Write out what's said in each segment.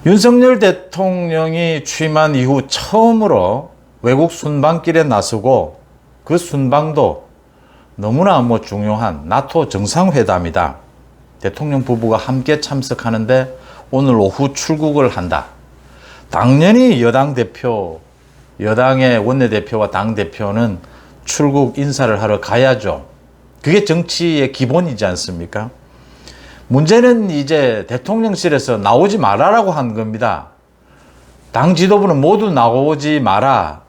윤석열 대통령이 취임한 이후 처음으로 외국 순방길에 나서고 그 순방도 너무나 중요한 나토 정상회담이다. 대통령 부부가 함께 참석하는데 오늘 오후 출국을 한다. 당연히 여당의 원내대표와 당대표는 출국 인사를 하러 가야죠. 그게 정치의 기본이지 않습니까? 문제는 이제 대통령실에서 나오지 말아라고 한 겁니다. 당 지도부는 모두 나오지 마라.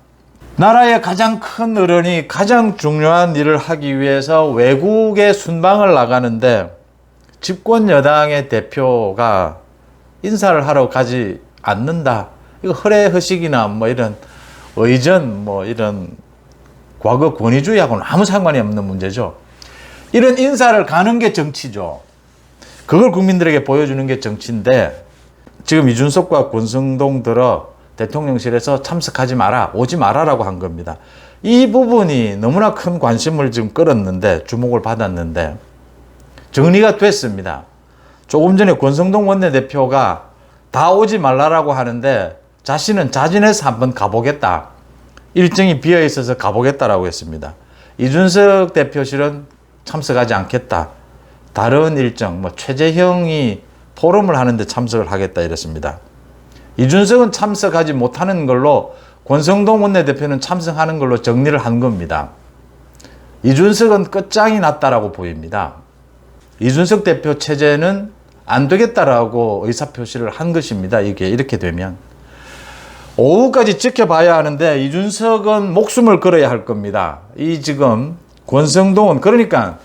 나라의 가장 큰 어른이 가장 중요한 일을 하기 위해서 외국에 순방을 나가는데 집권 여당의 대표가 인사를 하러 가지 않는다. 이거 허례허식이나 이런 의전 이런 과거 권위주의하고는 아무 상관이 없는 문제죠. 이런 인사를 가는 게 정치죠. 그걸 국민들에게 보여주는 게 정치인데 지금 이준석과 권성동 들어 대통령실에서 참석하지 마라, 오지 마라라고 한 겁니다. 이 부분이 너무나 큰 관심을 지금 끌었는데, 주목을 받았는데 정리가 됐습니다. 조금 전에 권성동 원내대표가 다 오지 말라라고 하는데 자신은 자진해서 한번 가보겠다. 일정이 비어 있어서 가보겠다라고 했습니다. 이준석 대표실은 참석하지 않겠다. 다른 일정, 최재형이 포럼을 하는데 참석을 하겠다 이랬습니다. 이준석은 참석하지 못하는 걸로 권성동 원내대표는 참석하는 걸로 정리를 한 겁니다. 이준석은 끝장이 났다라고 보입니다. 이준석 대표 체제는 안 되겠다라고 의사표시를 한 것입니다. 이게 이렇게 되면. 오후까지 지켜봐야 하는데 이준석은 목숨을 걸어야 할 겁니다. 지금 권성동은 그러니까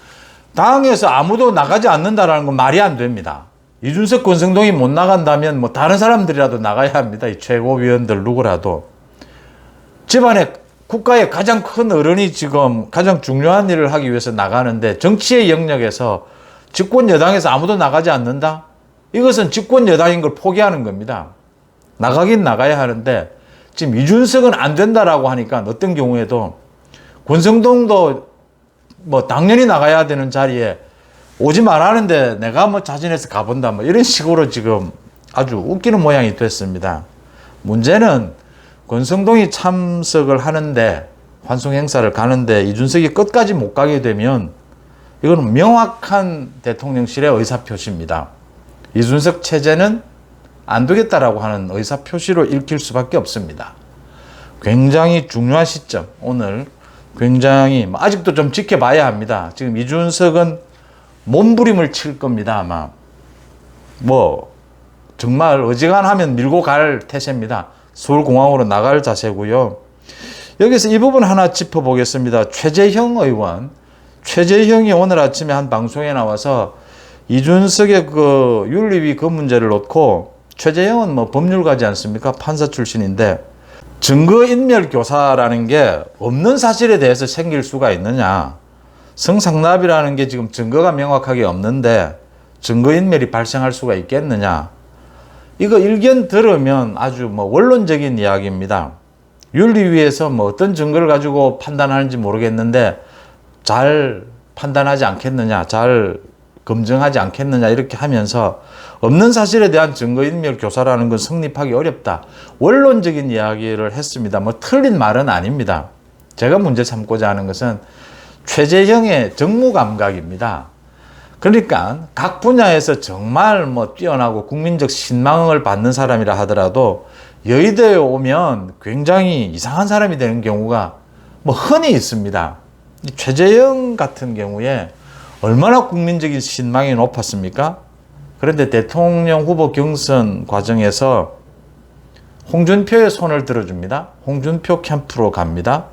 당에서 아무도 나가지 않는다라는 건 말이 안 됩니다. 이준석, 권성동이 못 나간다면 다른 사람들이라도 나가야 합니다. 이 최고위원들 누구라도. 집안에 국가의 가장 큰 어른이 지금 가장 중요한 일을 하기 위해서 나가는데 정치의 영역에서 집권 여당에서 아무도 나가지 않는다? 이것은 집권 여당인 걸 포기하는 겁니다. 나가긴 나가야 하는데 지금 이준석은 안 된다라고 하니까 어떤 경우에도 권성동도 당연히 나가야 되는 자리에 오지 말라는데 내가 자진해서 가본다 이런 식으로 지금 아주 웃기는 모양이 됐습니다. 문제는 권성동이 참석을 하는데 환송 행사를 가는데 이준석이 끝까지 못 가게 되면 이거는 명확한 대통령실의 의사표시입니다. 이준석 체제는 안 되겠다라고 하는 의사표시로 읽힐 수밖에 없습니다. 굉장히 중요한 시점, 오늘 굉장히 아직도 좀 지켜봐야 합니다. 지금 이준석은 몸부림을 칠 겁니다. 아마 정말 어지간하면 밀고 갈 태세입니다. 서울공항으로 나갈 자세고요. 여기서 이 부분 하나 짚어보겠습니다. 최재형 의원, 최재형이 오늘 아침에 한 방송에 나와서 이준석의 윤리위 문제를 놓고 최재형은 법률가지 않습니까? 판사 출신인데 증거인멸 교사라는 게 없는 사실에 대해서 생길 수가 있느냐. 성상납이라는 게 지금 증거가 명확하게 없는데 증거인멸이 발생할 수가 있겠느냐. 이거 일견 들으면 아주 원론적인 이야기입니다. 윤리위에서 어떤 증거를 가지고 판단하는지 모르겠는데 잘 판단하지 않겠느냐, 잘 검증하지 않겠느냐 이렇게 하면서 없는 사실에 대한 증거인멸 교사라는 건 성립하기 어렵다. 원론적인 이야기를 했습니다. 틀린 말은 아닙니다. 제가 문제 삼고자 하는 것은 최재형의 정무감각입니다. 그러니까 각 분야에서 정말 뛰어나고 국민적 신망을 받는 사람이라 하더라도 여의도에 오면 굉장히 이상한 사람이 되는 경우가 흔히 있습니다. 최재형 같은 경우에 얼마나 국민적인 신망이 높았습니까? 그런데 대통령 후보 경선 과정에서 홍준표의 손을 들어줍니다. 홍준표 캠프로 갑니다.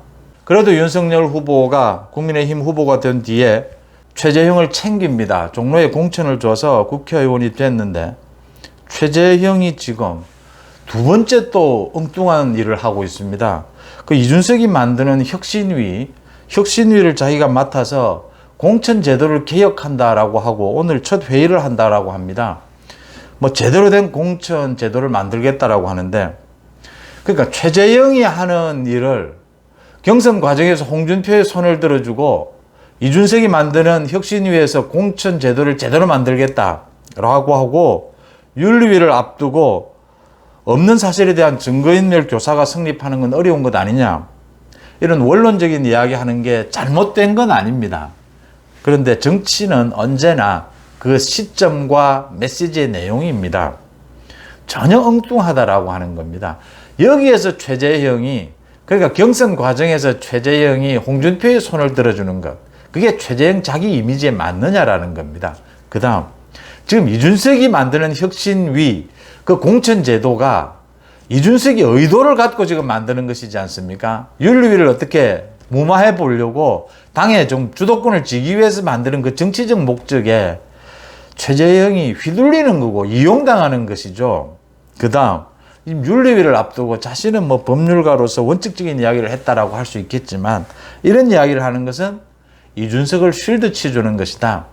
그래도 윤석열 후보가 국민의힘 후보가 된 뒤에 최재형을 챙깁니다. 종로에 공천을 줘서 국회의원이 됐는데 최재형이 지금 두 번째 또 엉뚱한 일을 하고 있습니다. 이준석이 만드는 혁신위를 자기가 맡아서 공천 제도를 개혁한다라고 하고 오늘 첫 회의를 한다라고 합니다. 제대로 된 공천 제도를 만들겠다라고 하는데 그러니까 최재형이 하는 일을 경선 과정에서 홍준표의 손을 들어주고 이준석이 만드는 혁신위에서 공천 제도를 제대로 만들겠다라고 하고 윤리위를 앞두고 없는 사실에 대한 증거인멸 교사가 성립하는 건 어려운 것 아니냐. 이런 원론적인 이야기 하는 게 잘못된 건 아닙니다. 그런데 정치는 언제나 그 시점과 메시지의 내용입니다. 전혀 엉뚱하다라고 하는 겁니다. 여기에서 최재형이, 그러니까 경선 과정에서 최재형이 홍준표의 손을 들어주는 것, 그게 최재형 자기 이미지에 맞느냐라는 겁니다. 그 다음, 지금 이준석이 만드는 혁신위, 그 공천제도가 이준석이 의도를 갖고 지금 만드는 것이지 않습니까? 윤리위를 어떻게 무마해 보려고 당의 좀 주도권을 쥐기 위해서 만드는 그 정치적 목적에 최재형이 휘둘리는 거고 이용당하는 것이죠. 그 다음, 윤리위를 앞두고 자신은 뭐 법률가로서 원칙적인 이야기를 했다라고 할 수 있겠지만, 이런 이야기를 하는 것은 이준석을 쉴드 치주는 것이다.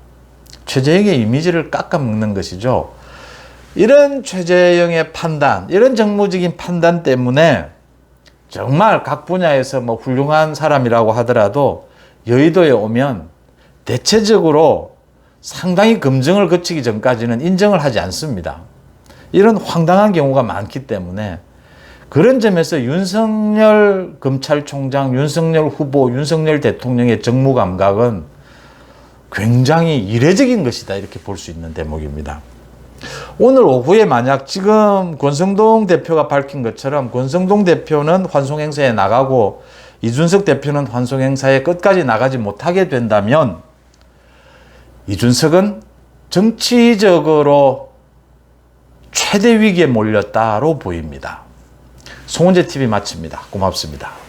최재형의 이미지를 깎아먹는 것이죠. 이런 최재형의 판단, 이런 정무적인 판단 때문에 정말 각 분야에서 뭐 훌륭한 사람이라고 하더라도 여의도에 오면 대체적으로 상당히 검증을 거치기 전까지는 인정을 하지 않습니다. 이런 황당한 경우가 많기 때문에 그런 점에서 윤석열 검찰총장, 윤석열 후보, 윤석열 대통령의 정무 감각은 굉장히 이례적인 것이다, 이렇게 볼 수 있는 대목입니다. 오늘 오후에 만약 지금 권성동 대표가 밝힌 것처럼 권성동 대표는 환송행사에 나가고 이준석 대표는 환송행사에 끝까지 나가지 못하게 된다면 이준석은 정치적으로 최대 위기에 몰렸다로 보입니다. 송은재 TV 마칩니다. 고맙습니다.